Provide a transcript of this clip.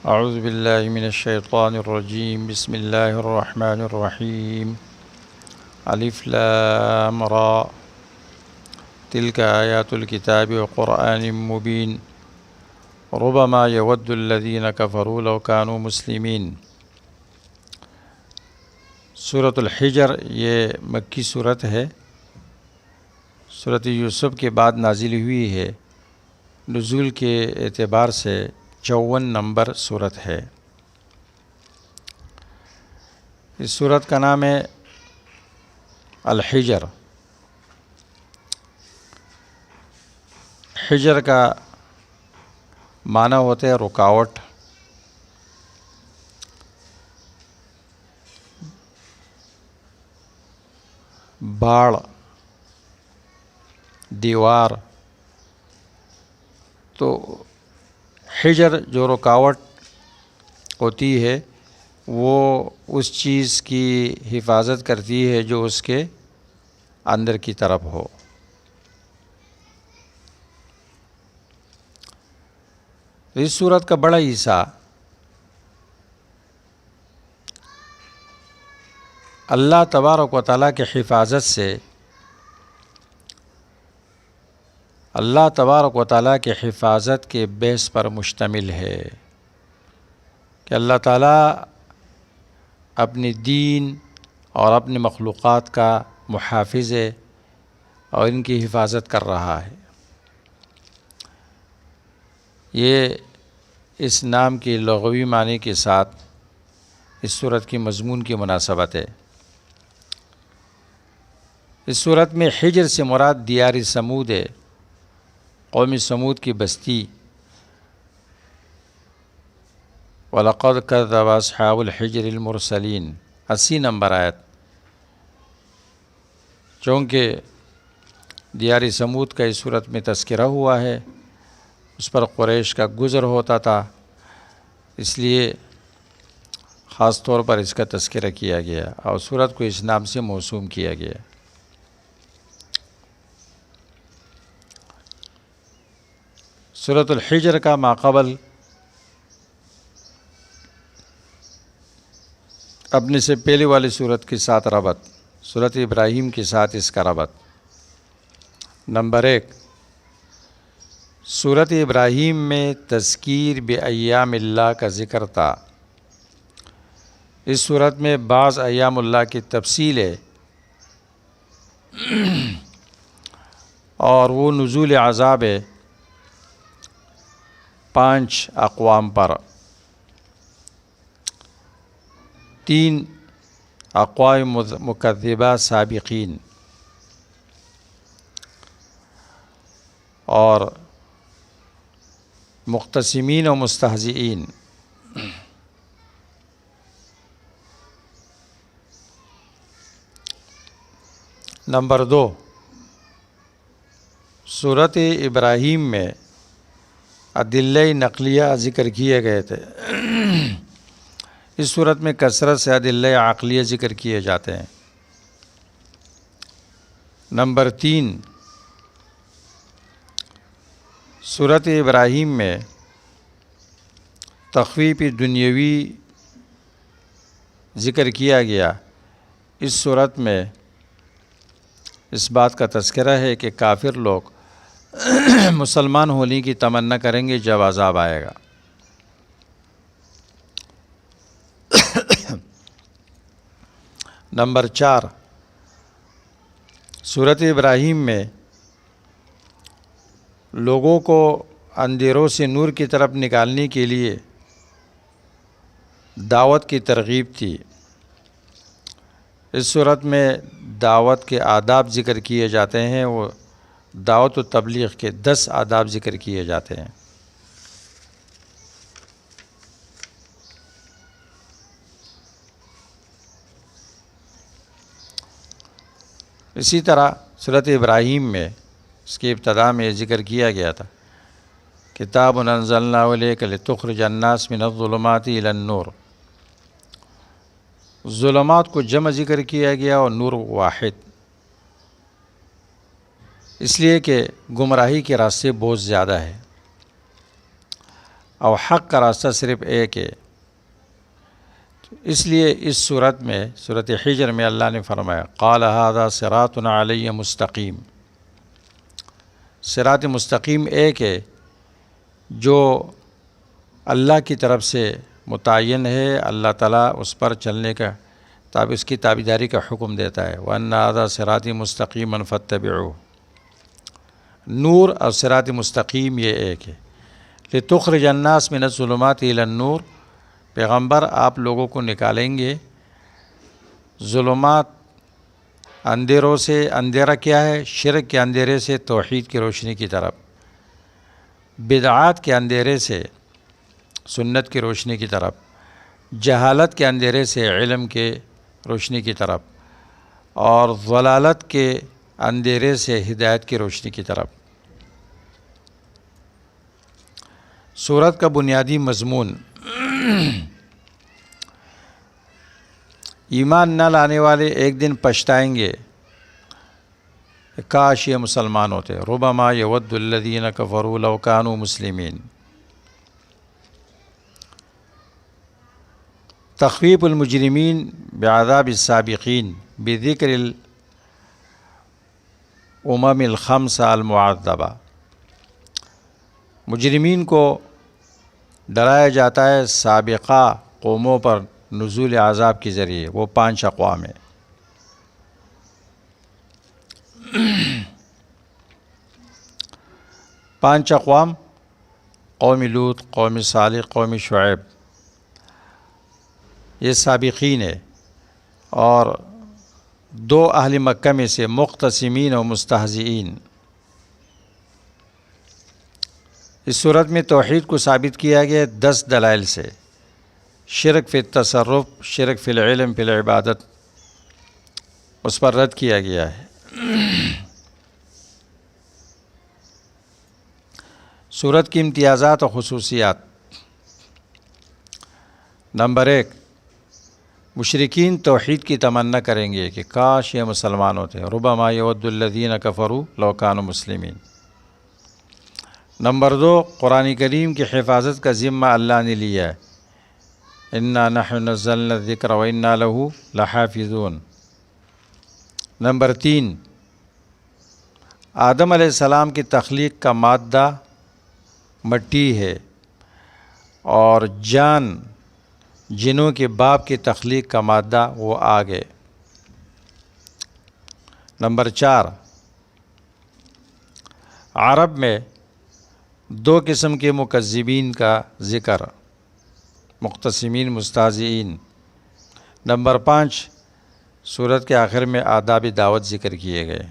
اعوذ باللہ من الشیطان الرجیم بسم اللہ الرحمن الرحیم الف لام را تلک آیات الکتاب وقرآن مبین ربما یود الذین کفروا لو کانوا مسلمین۔ سورۃ الحجر یہ مکی صورت ہے، سورۃ یوسف کے بعد نازل ہوئی ہے۔ نزول کے اعتبار سے 54 نمبر صورت ہے۔ اس صورت کا نام ہے الحجر۔ حجر کا معنی ہوتا ہے رکاوٹ، باڑ، دیوار۔ تو حجر جو رکاوٹ ہوتی ہے وہ اس چیز کی حفاظت کرتی ہے جو اس کے اندر کی طرف ہو۔ اس صورت کا بڑا حصہ اللہ تبارک و تعالیٰ کے حفاظت سے، اللہ تبارک و تعالیٰ کے حفاظت کے بیس پر مشتمل ہے کہ اللہ تعالیٰ اپنی دین اور اپنی مخلوقات کا محافظ ہے اور ان کی حفاظت کر رہا ہے۔ یہ اس نام کی لغوی معنی کے ساتھ اس صورت کی مضمون کی مناسبت ہے۔ اس صورت میں حجر سے مراد دیار سمود ہے، قوم سمود کی بستی۔ وَلَقَدْ كَذَّبَ أَصْحَابُ الْحِجْرِ الْمُرْسَلِينَ 80 نمبر آیت۔ چونکہ دیار سمود کا اس صورت میں تذکرہ ہوا ہے، اس پر قریش کا گزر ہوتا تھا، اس لیے خاص طور پر اس کا تذکرہ کیا گیا اور صورت کو اس نام سے موسوم کیا گیا۔ سورۃ الحجر کا ماقبل اپنے سے پہلے والی صورت کے ساتھ ربط، سورۃ ابراہیم کے ساتھ اس کا ربط۔ نمبر 1، سورۃ ابراہیم میں تذکیر بایام اللہ کا ذکر تھا۔ اس صورت میں بعض ایام اللہ کی تفصیل ہے اور وہ نزول عذاب ہے 5 اقوام پر۔ 3 اقوام مکذبہ سابقین اور مختصمین و مستہزئین۔ نمبر 2، سورۃ ابراہیم میں ادلہ نقلیہ ذکر کیے گئے تھے۔ اس صورت میں کثرت سے ادلہ عقلیہ ذکر کیے جاتے ہیں۔ نمبر 3، سورۃ ابراہیم میں تخویف دنیاوی ذکر کیا گیا۔ اس صورت میں اس بات کا تذکرہ ہے کہ کافر لوگ مسلمان ہونے کی تمنا کریں گے جب عذاب آئے گا۔ نمبر 4، سورۃ ابراہیم میں لوگوں کو اندھیروں سے نور کی طرف نکالنے کے لیے دعوت کی ترغیب تھی۔ اس صورت میں دعوت کے آداب ذکر کیے جاتے ہیں، وہ دعوت و تبلیغ کے 10 آداب ذکر کیے جاتے ہیں۔ اسی طرح سورۃ ابراہیم میں اس کی ابتدا میں ذکر کیا گیا تھا، کتاب انزلناہ الیک لتخرج الناس من الظلمات الی النور۔ ظلمات کو جمع ذکر کیا گیا اور نور واحد، اس لیے کہ گمراہی کے راستے بہت زیادہ ہے۔ اور حق کا راستہ صرف ایک ہے۔ اس لیے اس صورت میں، صورت حجر میں اللہ نے فرمایا قال ھذا صراط علی مستقیم، صراط مستقیم ایک ہے جو اللہ کی طرف سے متعین ہے، اللہ تعالیٰ اس پر چلنے کا اس کی تابعداری کا حکم دیتا ہے۔ وَأَنَّ هَذَا صِرَاطِي مُسْتَقِيمًا فَاتَّبِعُوهُ، نور اور صراط مستقیم یہ ایک ہے۔ لِتُخْرِجَ النَّاسَ مِنَ الظُّلُمَاتِ إِلَى النُّورِ، پیغمبر آپ لوگوں کو نکالیں گے ظلمات، اندھیروں سے۔ اندھیرا کیا ہے؟ شرک کے اندھیرے سے توحید کی روشنی کی طرف، بدعات کے اندھیرے سے سنت کی روشنی کی طرف، جہالت کے اندھیرے سے علم کے روشنی کی طرف، اور ضلالت کے اندھیرے سے ہدایت کی روشنی کی طرف۔ سورت کا بنیادی مضمون، ایمان نہ لانے والے ایک دن پچھتائیں گے، کاش یہ مسلمان ہوتے۔ ربما یود الذین کفروا لو کانوا مسلمین۔ تخویف المجرمین بعذاب السابقین بذکر الامم الخمسہ المعذبہ، مجرمین کو ڈرایا جاتا ہے سابقہ قوموں پر نزول عذاب کے ذریعے، وہ 5 اقوام ہیں۔ پانچ اقوام، قوم لوط، قوم صالح، قوم شعیب، یہ سابقین ہے، اور 2 اہل مکہ میں سے مختصمین و مستہزئین۔ اس صورت میں توحید کو ثابت کیا گیا 10 دلائل سے۔ شرک فی التصرف، شرک فی العلم، فی العبادت، اس پر رد کیا گیا ہے۔ سورت کی امتیازات و خصوصیات۔ نمبر 1، مشرکین توحید کی تمنا کریں گے کہ کاش یہ مسلمان ہوتے۔ ربما یود الذین کفروا لو کانوا مسلمین۔ نمبر 2، قرآن کریم کی حفاظت کا ذمہ اللہ نے لیا ہے۔ انا نحن نزلنا الذکر وانا لہ لحافظون۔ نمبر 3، آدم علیہ السلام کی تخلیق کا مادہ مٹی ہے، اور جنوں کے باپ کی تخلیق کا مادہ وہ آگ ہے۔ نمبر 4، عرب میں 2 قسم کے مکذبین کا ذکر، مختصمین، مستہزئین۔ نمبر 5، سورت کے آخر میں آداب دعوت ذکر کیے گئے۔